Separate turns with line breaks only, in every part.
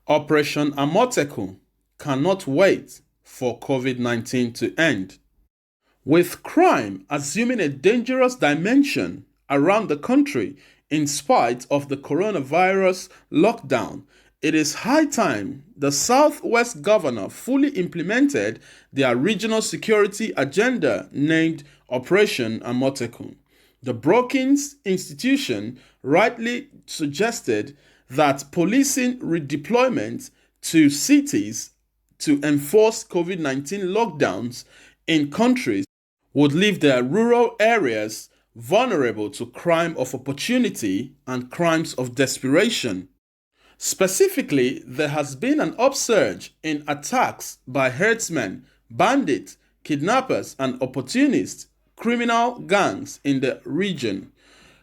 Operation Amotekun cannot wait for COVID-19 to end. With crime assuming a dangerous dimension around the country in spite of the coronavirus lockdown, it is high time the Southwest governor fully implemented their regional security agenda named Operation Amotekun. The Brookings institution rightly suggested that policing redeployment to cities to enforce COVID-19 lockdowns in countries would leave their rural areas vulnerable to crime of opportunity and crimes of desperation. Specifically, there has been an upsurge in attacks by herdsmen, bandits, kidnappers, and opportunist criminal gangs in the region.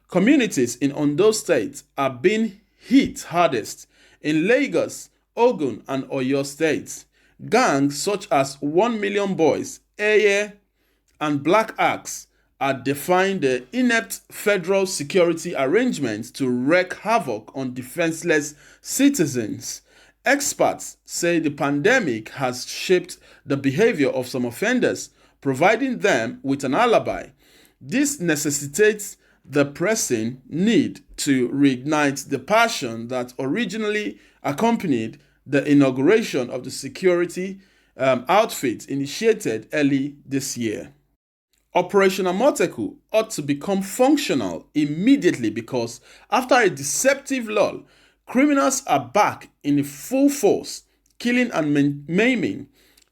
Communities in Ondo State are being hit hardest. In Lagos, Ogun, and Oyo states, gangs such as 1 Million Boys, Eye, and Black Axe are defying the inept federal security arrangements to wreak havoc on defenseless citizens. Experts say the pandemic has shaped the behavior of some offenders, providing them with an alibi. This necessitates the pressing need to reignite the passion that originally accompanied the inauguration of the security outfit initiated early this year. Operation Amotekun ought to become functional immediately because after a deceptive lull, criminals are back in full force, killing and maiming.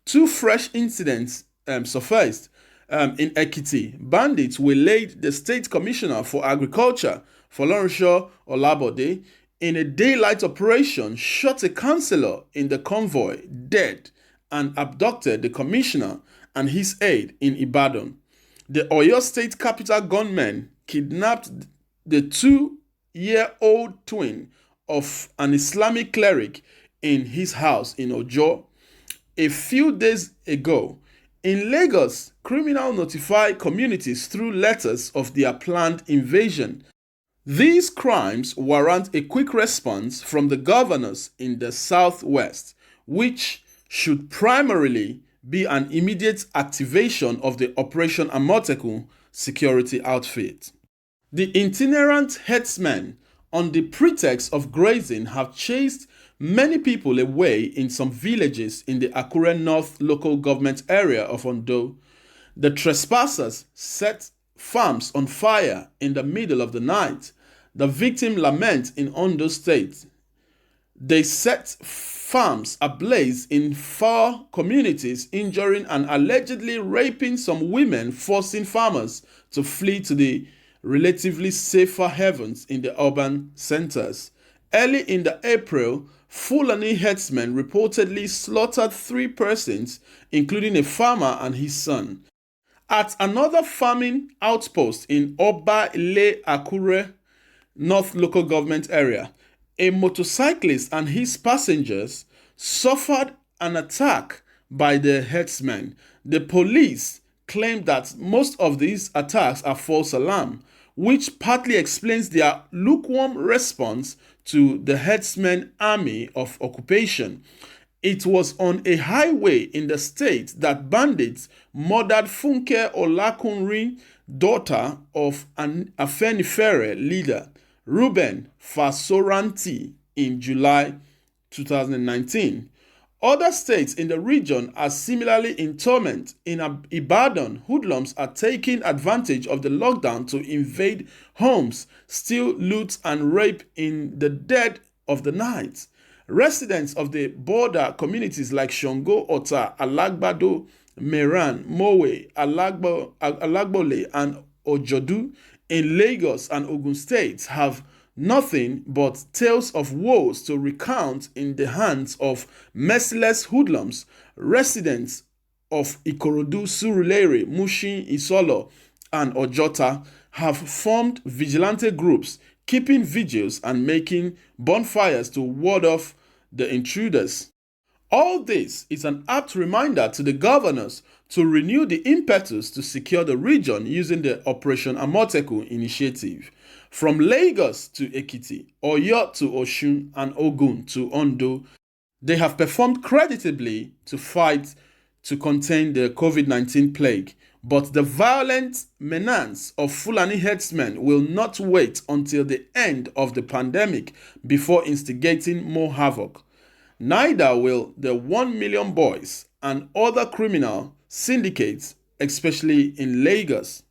Two fresh incidents surfaced in Ekiti. Bandits waylaid the State Commissioner for Agriculture, Folorunsho Olabode, in a daylight operation, shot a councillor in the convoy dead and abducted the commissioner and his aide in Ibadan. The Oyo State capital gunmen kidnapped the 2-year-old twin of an Islamic cleric in his house in Ojo. A few days ago, in Lagos, criminals notify communities through letters of their planned invasion. These crimes warrant a quick response from the governors in the Southwest, which should primarily be an immediate activation of the Operation Amotekun security outfit. The itinerant herdsmen, on the pretext of grazing, have chased many people away in some villages in the Akure North local government area of Ondo. The trespassers set farms on fire in the middle of the night. The victim lament in Ondo State. They set farms ablaze in 4 communities, injuring and allegedly raping some women, forcing farmers to flee to the relatively safer havens in the urban centers. Early in the April, Fulani herdsmen reportedly slaughtered 3 persons, including a farmer and his son. At another farming outpost in Oba Ile Akure North local government area, a motorcyclist and his passengers suffered an attack by the herdsmen. The police claim that most of these attacks are false alarm, which partly explains their lukewarm response to the herdsmen army of occupation. It was on a highway in the state that bandits murdered Funke Olakunrin, daughter of an Afenifere leader, Ruben Fasoranti, in July 2019. Other states in the region are similarly in torment. In Ibadan, hoodlums are taking advantage of the lockdown to invade homes, steal, loot, and rape in the dead of the night. Residents of the border communities like Shongo, Ota, Alagbado, Meran, Mowe, Alagbole, and Ojodu in Lagos and Ogun states have nothing but tales of woes to recount in the hands of merciless hoodlums. Residents of Ikorodu, Surulere, Mushin, Isolo, and Ojota have formed vigilante groups, keeping vigils and making bonfires to ward off the intruders. All this is an apt reminder to the governors to renew the impetus to secure the region using the Operation Amotekun initiative. From Lagos to Ekiti, Oyo to Osun, and Ogun to Ondo, They have performed creditably to fight to contain the COVID-19 plague, but the violent menace of Fulani herdsmen will not wait until the end of the pandemic before instigating more havoc. Neither will the 1 million boys and other criminal syndicates, especially in Lagos.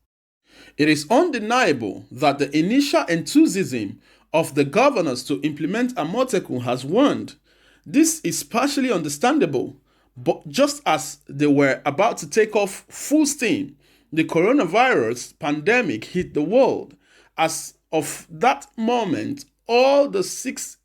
It is undeniable that the initial enthusiasm of the governors to implement Amotekun has waned. This is partially understandable, but just as they were about to take off full steam, the coronavirus pandemic hit the world. As of that moment, all the 6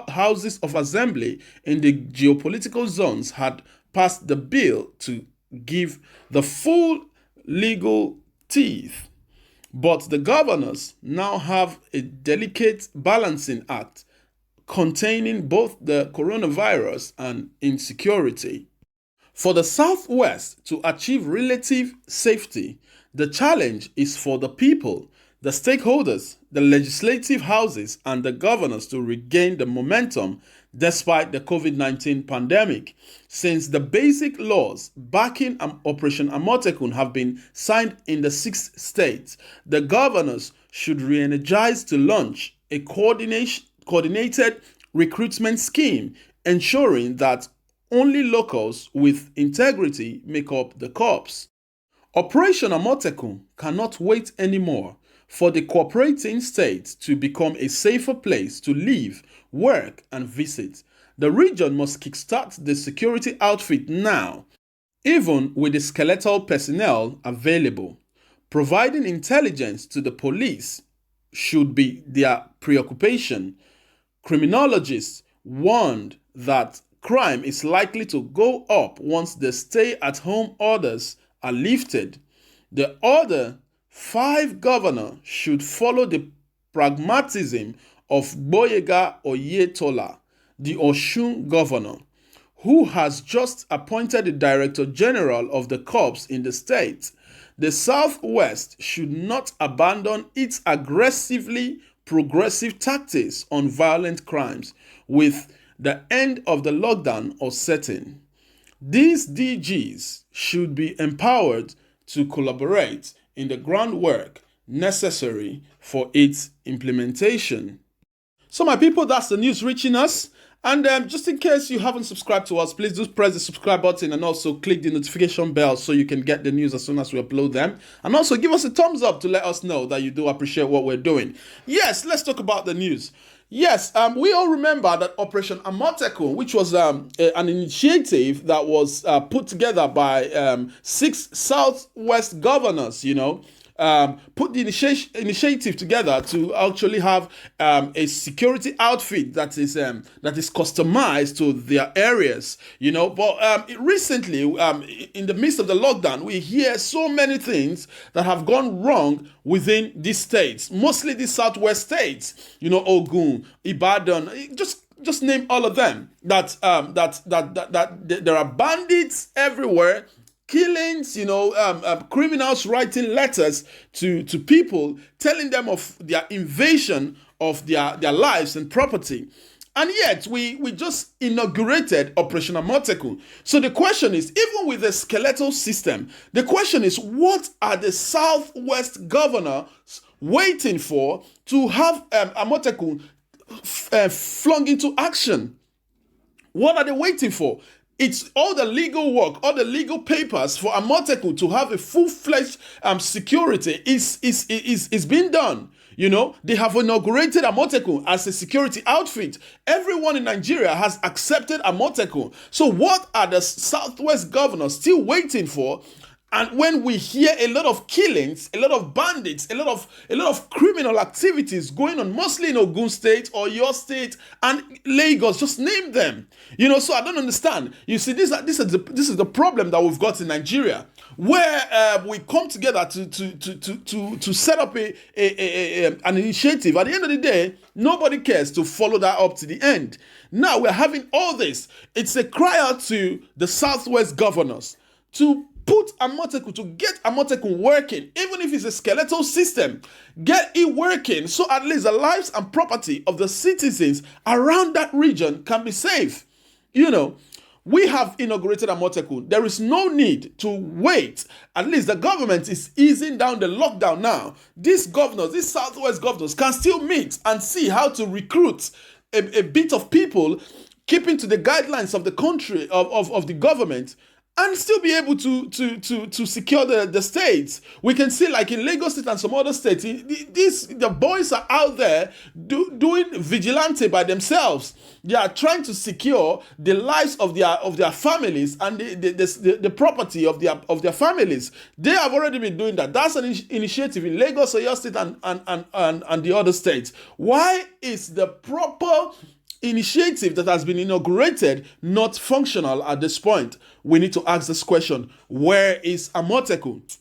houses of assembly in the geopolitical zones had passed the bill to give the full legal teeth. But the governors now have a delicate balancing act containing both the coronavirus and insecurity. For the Southwest to achieve relative safety, the challenge is for the people, the stakeholders, the legislative houses, and the governors to regain the momentum despite the COVID-19 pandemic. Since the basic laws backing Operation Amotekun have been signed in the 6 states, the governors should re-energize to launch a coordinated recruitment scheme, ensuring that only locals with integrity make up the corps. Operation Amotekun cannot wait anymore for the cooperating states to become a safer place to live, work, and visit. The region must kickstart the security outfit now, even with the skeletal personnel available. Providing intelligence to the police should be their preoccupation. Criminologists warned that crime is likely to go up once the stay-at-home orders are lifted. The other 5 governors should follow the pragmatism of Gboyega Oyetola, the Osun governor, who has just appointed the Director General of the Corps in the state. The Southwest should not abandon its aggressively progressive tactics on violent crimes with the end of the lockdown or certain. These DGs should be empowered to collaborate in the groundwork necessary for its implementation. So my people, that's the news reaching us. And just in case you haven't subscribed to us, please do press the subscribe button and also click the notification bell so you can get the news as soon as we upload them. And also give us a thumbs up to let us know that you do appreciate what we're doing. Yes, let's talk about the news. Yes, we all remember that Operation Amotekun, which was an initiative that was put together by 6 Southwest governors, put the initiative together to actually have a security outfit that is customized to their areas, But recently, in the midst of the lockdown, we hear so many things that have gone wrong within these states, mostly the Southwest states, Ogun, Ibadan, just name all of them. That there are bandits everywhere. Killings, criminals writing letters to people telling them of their invasion of their lives and property. And yet, we just inaugurated Operation Amotekun. So the question is, even with the skeletal system, the question is, what are the Southwest governors waiting for to have Amotekun flung into action? What are they waiting for? It's all the legal work, all the legal papers for Amotekun to have a full-fledged security is being done. They have inaugurated Amotekun as a security outfit. Everyone in Nigeria has accepted Amotekun. So what are the Southwest governors still waiting for? And when we hear a lot of killings, a lot of bandits, a lot of criminal activities going on, mostly in Ogun State or your state and Lagos, just name them. So I don't understand. You see, this is the problem that we've got in Nigeria, where we come together to set up an initiative. At the end of the day, nobody cares to follow that up to the end. Now we're having all this. It's a cry out to the Southwest governors to put Amotekun, to get Amotekun working, even if it's a skeletal system, get it working so at least the lives and property of the citizens around that region can be safe. You know, we have inaugurated Amotekun. There is no need to wait. At least the government is easing down the lockdown now. These governors, these Southwest governors, can still meet and see how to recruit a bit of people, keeping to the guidelines of the country, of the government, and still be able to secure the states. We can see, like in Lagos State and some other states, the boys are out there doing vigilante by themselves. They are trying to secure the lives of their families and the property of their families. They have already been doing that. That's an initiative in Lagos, Oyo State, and the other states. Why is the proper initiative that has been inaugurated not functional at this point? We need to ask this question: where is Amotekun?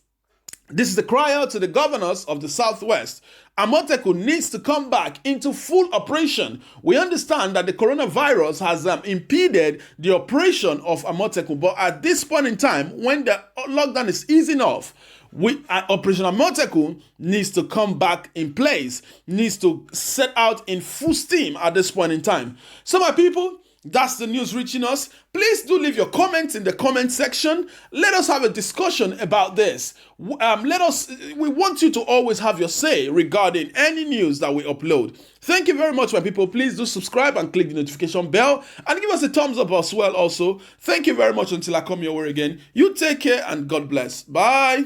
This is the cry out to the governors of the Southwest. Amotekun needs to come back into full operation. We understand that the coronavirus has impeded the operation of Amotekun, but at this point in time, when the lockdown is easing off, Operation Amotekun needs to come back in place, needs to set out in full steam at this point in time. So my people, that's the news reaching us. Please do leave your comments in the comment section. Let us have a discussion about this. We want you to always have your say regarding any news that we upload. Thank you very much, my people. Please do subscribe and click the notification bell and give us a thumbs up as well also. Thank you very much. Until I come your way again, you take care and God bless. Bye.